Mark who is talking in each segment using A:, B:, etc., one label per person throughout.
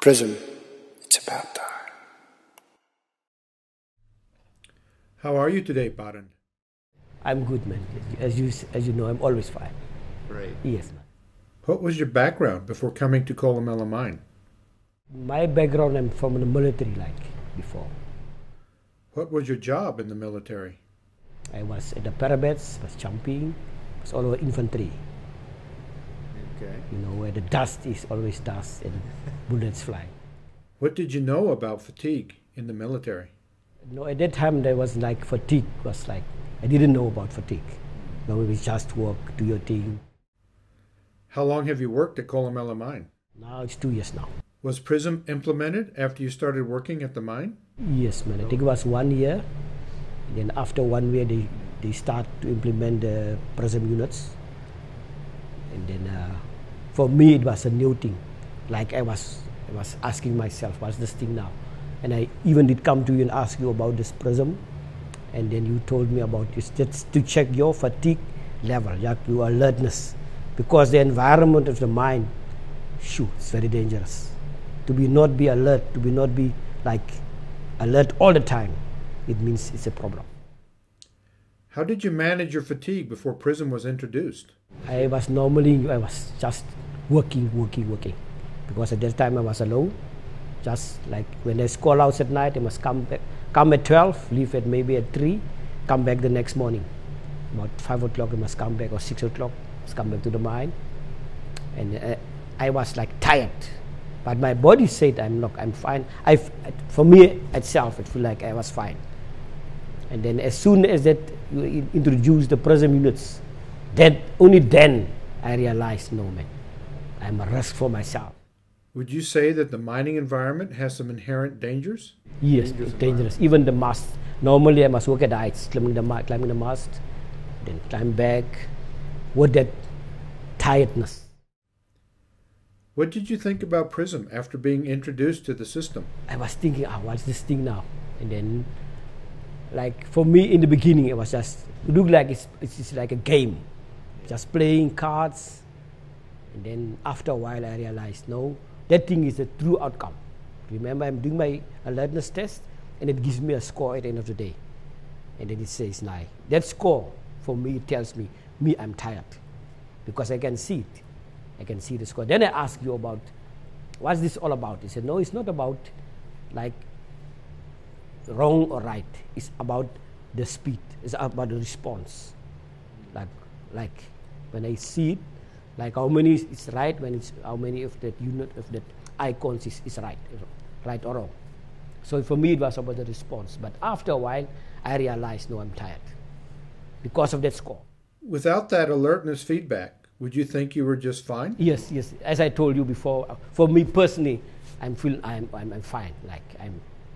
A: PRISM, it's about time.
B: How are you today, Baran?
C: I'm good, man. As you know, I'm always fine.
B: Great.
C: Yes, man.
B: What was your background before coming to Columella Mine?
C: My background, I'm from the military, like before.
B: What was your job in the military?
C: I was at the parapets, was jumping, was all over infantry.
B: Okay.
C: You know, where the dust is always dust and bullets fly.
B: What did you know about fatigue in the military?
C: No, at that time there was like fatigue, was like, I didn't know about fatigue. No, it was just work, do your thing.
B: How long have you worked at Columella Mine?
C: Now it's 2 years now.
B: Was PRISM implemented after you started working at the mine?
C: Yes, man. I think it was 1 year. And then after 1 year, they start to implement the PRISM units. And then for me, it was a new thing. Like I was asking myself, what's this thing now? And I even did come to you and ask you about this PRISM. And then you told me about this, just to check your fatigue level, your alertness. Because the environment of the mine, it's very dangerous. To not be alert, to not be like alert all the time, it means it's a problem.
B: How did you manage your fatigue before PRISM was introduced?
C: I was just working. Because at that time I was alone. Just like when I call out at night, I must come at 12, leave at maybe at 3, come back the next morning. About 5 o'clock I must come back, or 6 o'clock, must come back to the mine. And I was like tired. But my body said I'm fine. For me itself, it feel like I was fine. And then as soon as that you introduce the PRISM units, only then I realized, no man, I'm a risk for myself.
B: Would you say that the mining environment has some inherent dangers?
C: Yes, it's dangerous. Even the mast. Normally I must work at heights, climbing the mast, then climb back with that tiredness.
B: What did you think about PRISM after being introduced to the system?
C: I was thinking, what's this thing now? And then, like for me in the beginning, it was just, it looked like it's just like a game, just playing cards. And then after a while I realized, no, that thing is a true outcome. Remember, I'm doing my alertness test and it gives me a score at the end of the day. And then it says 9. That score, for me, it tells me, I'm tired. Because I can see it. I can see the score. Then I ask you about, what's this all about? He said, no, it's not about like wrong or right. It's about the speed. It's about the response. Like when I see it, like how many is right, when it's how many of that unit of that icons is right or wrong. So for me it was about the response. But after a while I realized, no, I'm tired because of that score.
B: Without that alertness feedback, would you think you were just fine?
C: Yes. As I told you before, for me personally, I'm fine. Like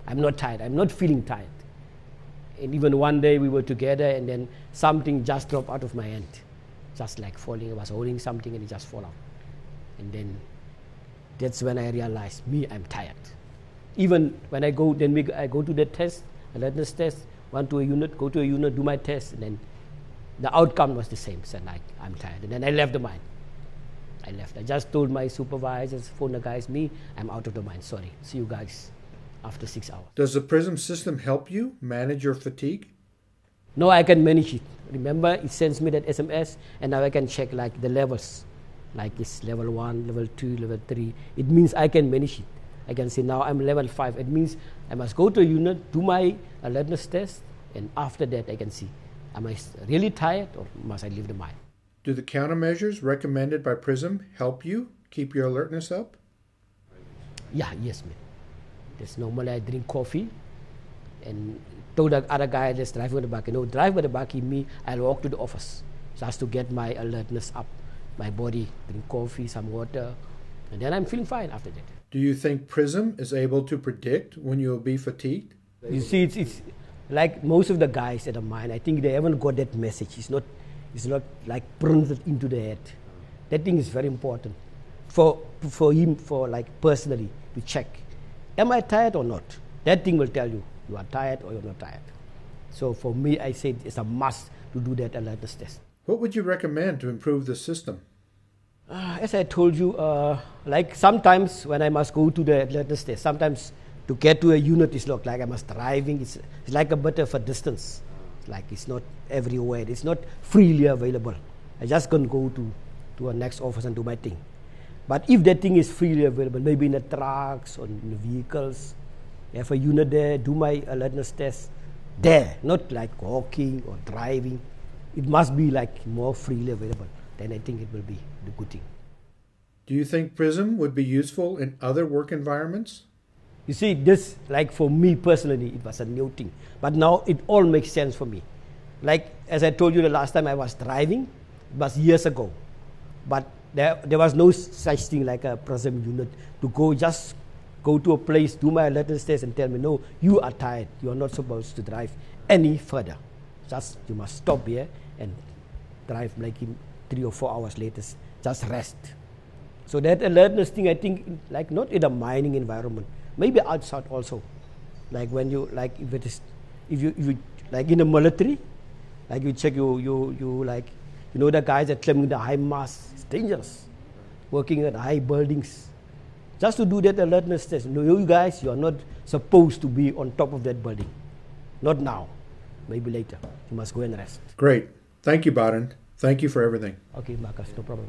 C: I'm not tired. I'm not feeling tired. And even one day we were together, and then something just dropped out of my hand, just like falling. I was holding something, and it just fell out. And then that's when I realized, I'm tired. Even when I go, I go to the test, alertness test, go to a unit, do my test, and then the outcome was the same. So like, I'm tired. And then I left the mine. I just told my supervisors, phone the guys, I'm out of the mine. Sorry. See you guys after 6 hours.
B: Does the PRISM system help you manage your fatigue?
C: No, I can manage it. Remember, it sends me that SMS, and now I can check like the levels. Like it's level 1, level 2, level 3. It means I can manage it. I can say now I'm level 5. It means I must go to a unit, do my alertness test, and after that I can see, am I really tired or must I leave the mine?
B: Do the countermeasures recommended by PRISM help you keep your alertness up?
C: Yes, man. That's normally I drink coffee and told the other guy that's driving with the back, drive with the back, I'll walk to the office just to get my alertness up, my body, drink coffee, some water, and then I'm feeling fine after that.
B: Do you think PRISM is able to predict when you will be fatigued?
C: You see, it's like most of the guys at the mine, I think they haven't got that message. It's not like printed into the head. That thing is very important for him, for like personally to check. Am I tired or not? That thing will tell you are tired or you're not tired. So for me, I say it's a must to do that alertness test.
B: What would you recommend to improve the system?
C: As I told you, like sometimes when I must go to the alertness test, sometimes to get to a unit is not like I must driving. It's like a bit of a distance. Like it's not everywhere. It's not freely available. I just can go to a next office and do my thing. But if that thing is freely available, maybe in the trucks or in the vehicles, have a unit there, do my alertness test there, not like walking or driving. It must be like more freely available. Then I think it will be the good thing.
B: Do you think PRISM would be useful in other work environments?
C: You see, this, like for me personally, it was a new thing. But now it all makes sense for me. Like, as I told you the last time I was driving, it was years ago. But there was no such thing like a PRISM unit to just go to a place, do my alertness test and tell me, no, you are tired. You are not supposed to drive any further. Just, you must stop here and drive like in 3 or 4 hours later. Just rest. So that alertness thing, I think, like not in a mining environment, maybe outside also. Like when you, like if you like in the military, like you check you like, you know the guys that climbing the high masts, it's dangerous. Working at high buildings. Just to do that alertness test. No, you guys, you are not supposed to be on top of that building. Not now. Maybe later. You must go and rest.
B: Great. Thank you, Baden. Thank you for everything.
C: Okay, Marcus, no problem.